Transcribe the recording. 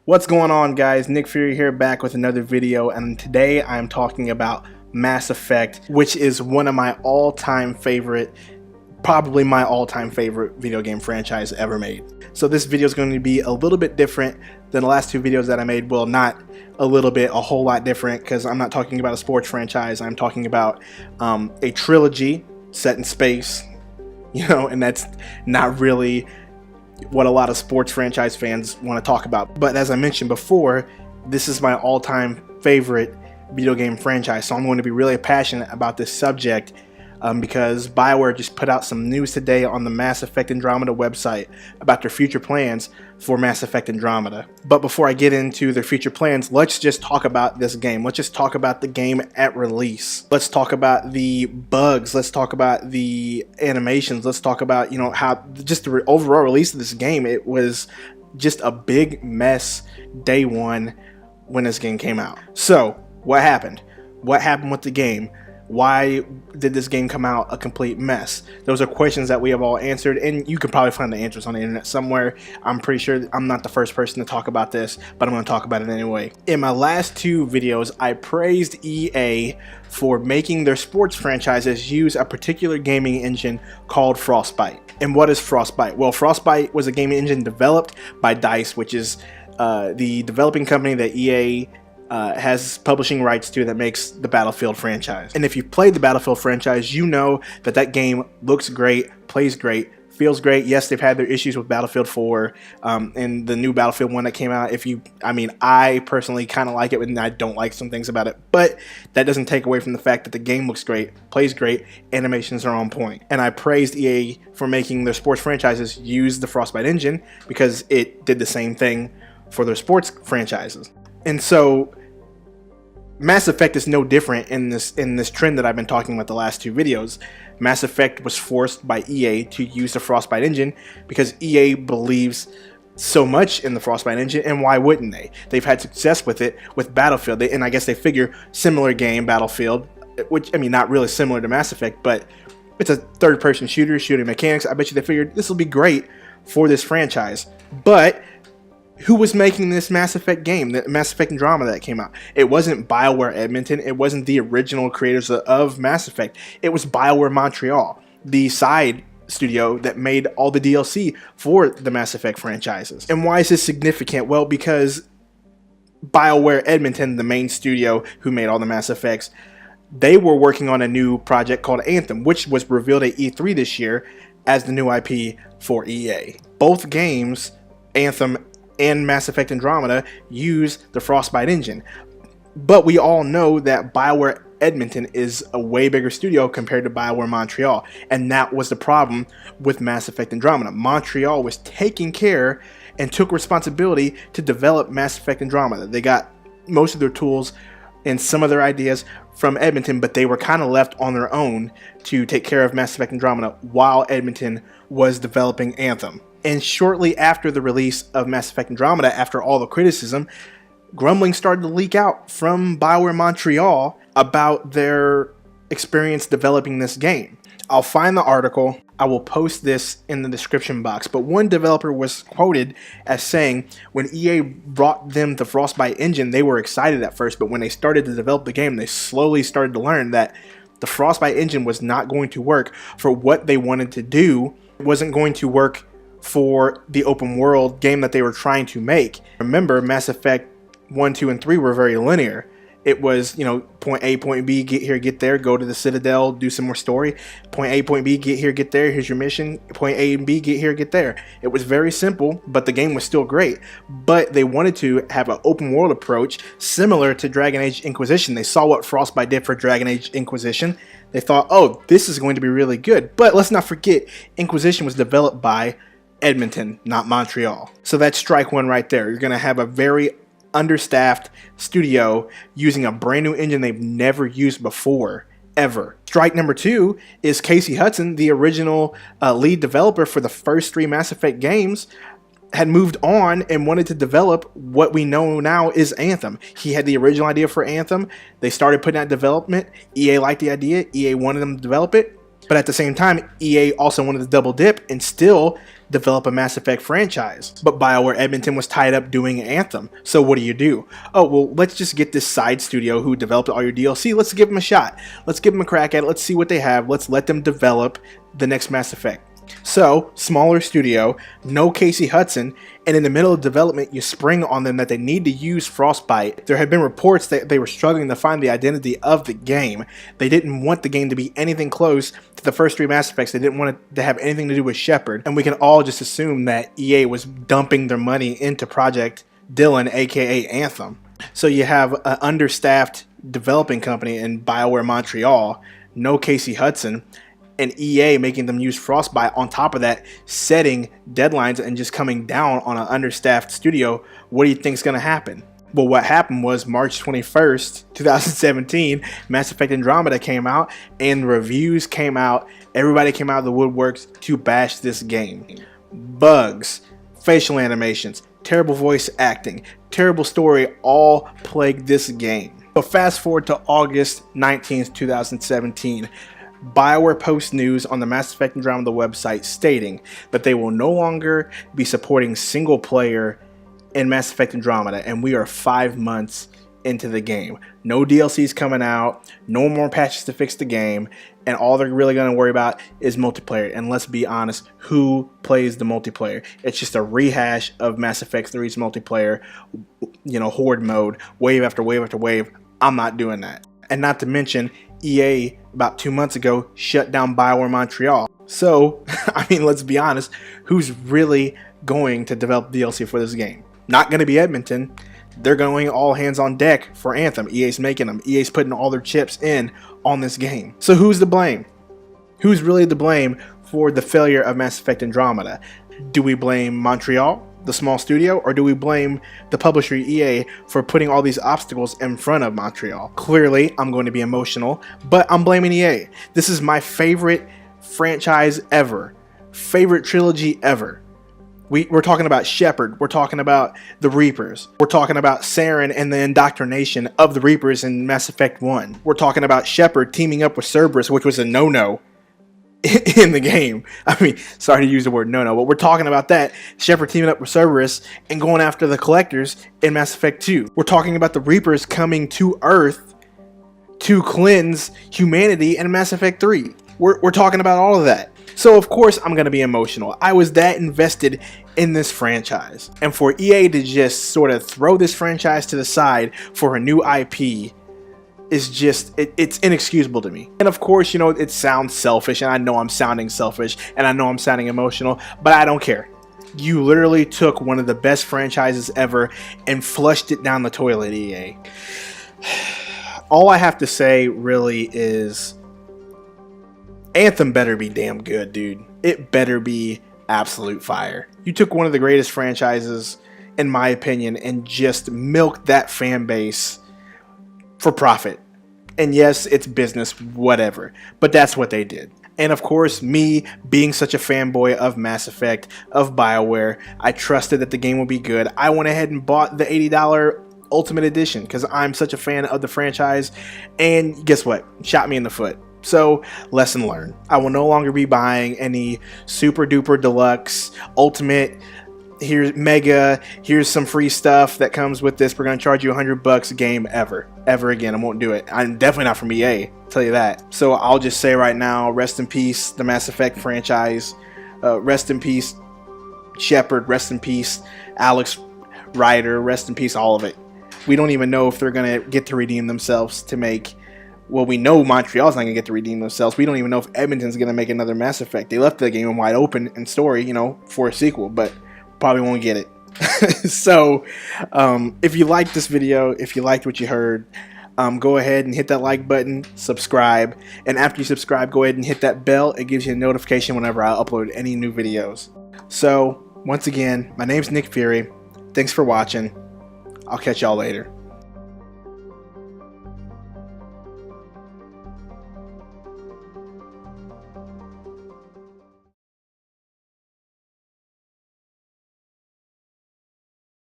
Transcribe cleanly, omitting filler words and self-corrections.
What's going on, guys? Nick Fury here, back with another video, and today I'm talking about Mass Effect, which is one of my all-time favorite, probably my all-time favorite video game franchise ever made. So this video is going to be a little bit different than the last two videos that I made. Well, not a little bit, a whole lot different, because I'm not talking about a sports franchise. I'm talking about a trilogy set in space, and that's not really what a lot of sports franchise fans want to talk about. But as I mentioned before, this is my all-time favorite video game franchise, so I'm going to be really passionate about this subject because Bioware just put out some news today on the Mass Effect Andromeda website about their future plans for Mass Effect Andromeda. But before I get into their future plans, let's just talk about this game. Let's just talk about the game at release. Let's talk about the bugs. Let's talk about the animations. Let's talk about, how just the overall release of this game. It was just a big mess day one when this game came out. So what happened? What happened with the game? Why did this game come out a complete mess? Those are questions that we have all answered, and you can probably find the answers on the internet somewhere. I'm pretty sure I'm not the first person to talk about this, but I'm going to talk about it anyway. In my last two videos, I praised EA for making their sports franchises use a particular gaming engine called Frostbite. And what is Frostbite? Well, Frostbite was a gaming engine developed by DICE, which is the developing company that EA has publishing rights to, that makes the Battlefield franchise. And if you've played the Battlefield franchise, you know that that game looks great, plays great, feels great. Yes, they've had their issues with Battlefield 4 and the new Battlefield 1 that came out. I personally kind of like it, and I don't like some things about it, but that doesn't take away from the fact that the game looks great, plays great, animations are on point. And I praised EA for making their sports franchises use the Frostbite engine because it did the same thing for their sports franchises. And so Mass Effect is no different in this trend that I've been talking about the last two videos. Mass Effect was forced by EA to use the Frostbite engine because EA believes so much in the Frostbite engine, and why wouldn't they? They've had success with it with Battlefield, and I guess they figure similar game, Battlefield, which, not really similar to Mass Effect, but it's a third-person shooter, shooting mechanics. I bet you they figured this will be great for this franchise. But who was making this Mass Effect game, the Mass Effect Andromeda that came out? It wasn't Bioware Edmonton. It wasn't the original creators of Mass Effect. It was Bioware Montreal, the side studio that made all the DLC for the Mass Effect franchises. And why is this significant? Well, because Bioware Edmonton, the main studio who made all the Mass Effects, they were working on a new project called Anthem, which was revealed at E3 this year as the new IP for EA. Both games, Anthem and Mass Effect Andromeda, use the Frostbite engine. But we all know that Bioware Edmonton is a way bigger studio compared to Bioware Montreal, and that was the problem with Mass Effect Andromeda. Montreal was taking care and took responsibility to develop Mass Effect Andromeda. They got most of their tools and some of their ideas from Edmonton, but they were kind of left on their own to take care of Mass Effect Andromeda while Edmonton was developing Anthem. And shortly after the release of Mass Effect Andromeda, after all the criticism, grumbling started to leak out from Bioware Montreal about their experience developing this game. I'll find the article. I will post this in the description box. But one developer was quoted as saying when EA brought them the Frostbite engine, they were excited at first, but when they started to develop the game, they slowly started to learn that the Frostbite engine was not going to work for what they wanted to do. It wasn't going to work for the open world game that they were trying to make. Remember, Mass Effect 1, 2, and 3 were very linear. It was, point A, point B, get here, get there, go to the Citadel, do some more story. Point A, point B, get here, get there, here's your mission. Point A and B, get here, get there. It was very simple, but the game was still great. But they wanted to have an open world approach similar to Dragon Age Inquisition. They saw what Frostbite did for Dragon Age Inquisition. They thought, oh, this is going to be really good. But let's not forget, Inquisition was developed by Edmonton, not Montreal. So that's strike one right there. You're going to have a very understaffed studio using a brand new engine they've never used before, ever. Strike number two is Casey Hudson, the original lead developer for the first three Mass Effect games, had moved on and wanted to develop what we know now is Anthem. He had the original idea for Anthem. They started putting out development. EA liked the idea. EA wanted them to develop it. But at the same time, EA also wanted to double dip and still develop a Mass Effect franchise. But Bioware Edmonton was tied up doing Anthem. So what do? Oh, well, let's just get this side studio who developed all your DLC. Let's give them a shot. Let's give them a crack at it. Let's see what they have. Let's let them develop the next Mass Effect. So, smaller studio, no Casey Hudson, and in the middle of development, you spring on them that they need to use Frostbite. There have been reports that they were struggling to find the identity of the game. They didn't want the game to be anything close to the first 3 Mass Effects. They didn't want it to have anything to do with Shepard. And we can all just assume that EA was dumping their money into Project Dylan, aka Anthem. So you have an understaffed developing company in Bioware Montreal, no Casey Hudson, and EA making them use Frostbite on top of that, setting deadlines and just coming down on an understaffed studio. What do you think is going to happen? Well, what happened was March 21st, 2017, Mass Effect Andromeda came out and reviews came out. Everybody came out of the woodworks to bash this game. Bugs, facial animations, terrible voice acting, terrible story all plagued this game. So fast forward to August 19th, 2017. Bioware posts news on the Mass Effect Andromeda website stating that they will no longer be supporting single player in Mass Effect Andromeda, and we are 5 months into the game. No DLCs coming out, no more patches to fix the game, and all they're really going to worry about is multiplayer. And let's be honest, who plays the multiplayer? It's just a rehash of Mass Effect 3's multiplayer, horde mode, wave after wave after wave. I'm not doing that. And not to mention, EA about 2 months ago shut down Bioware Montreal. So, I mean, let's be honest, who's really going to develop DLC for this game? Not going to be Edmonton. They're going all hands on deck for Anthem. EA's making them. EA's putting all their chips in on this game. So who's to blame? Who's really to blame for the failure of Mass Effect Andromeda? Do we blame Montreal, the small studio, or do we blame the publisher EA for putting all these obstacles in front of Montreal? Clearly, I'm going to be emotional, but I'm blaming EA. This is my favorite franchise ever. Favorite trilogy ever. We're talking about Shepard. We're talking about the Reapers. We're talking about Saren and the indoctrination of the Reapers in Mass Effect 1. We're talking about Shepard teaming up with Cerberus, which was a no-no in the game. I mean, sorry to use the word no-no, but we're talking about that. Shepard teaming up with Cerberus and going after the Collectors in Mass Effect 2. We're talking about the Reapers coming to Earth to cleanse humanity in Mass Effect 3. We're talking about all of that. So of course I'm going to be emotional. I was that invested in this franchise. And for EA to just sort of throw this franchise to the side for a new IP is just, it's inexcusable to me. And of course, it sounds selfish, and I know I'm sounding selfish, and I know I'm sounding emotional, but I don't care. You literally took one of the best franchises ever and flushed it down the toilet, EA. All I have to say really is Anthem better be damn good, dude. It better be absolute fire. You took one of the greatest franchises, in my opinion, and just milked that fan base for profit. And yes, it's business, whatever. But that's what they did. And of course, me being such a fanboy of Mass Effect, of Bioware, I trusted that the game would be good. I went ahead and bought the $80 Ultimate Edition because I'm such a fan of the franchise. And guess what? Shot me in the foot. So, lesson learned. I will no longer be buying any super duper deluxe, ultimate, here's mega, here's some free stuff that comes with this. We're going to charge you $100 a game ever again. I won't do it. I'm definitely not from EA, I'll tell you that. So I'll just say right now, rest in peace, the Mass Effect franchise. Rest in peace, Shepard. Rest in peace, Alex Ryder. Rest in peace, all of it. We don't even know if they're going to get to redeem themselves to make. Well, we know Montreal's not going to get to redeem themselves. We don't even know if Edmonton's going to make another Mass Effect. They left the game wide open in story, for a sequel, but probably won't get it. So, if you liked this video, if you liked what you heard, go ahead and hit that like button, subscribe, and after you subscribe, go ahead and hit that bell. It gives you a notification whenever I upload any new videos. So, once again, my name's Nick Fury. Thanks for watching. I'll catch y'all later.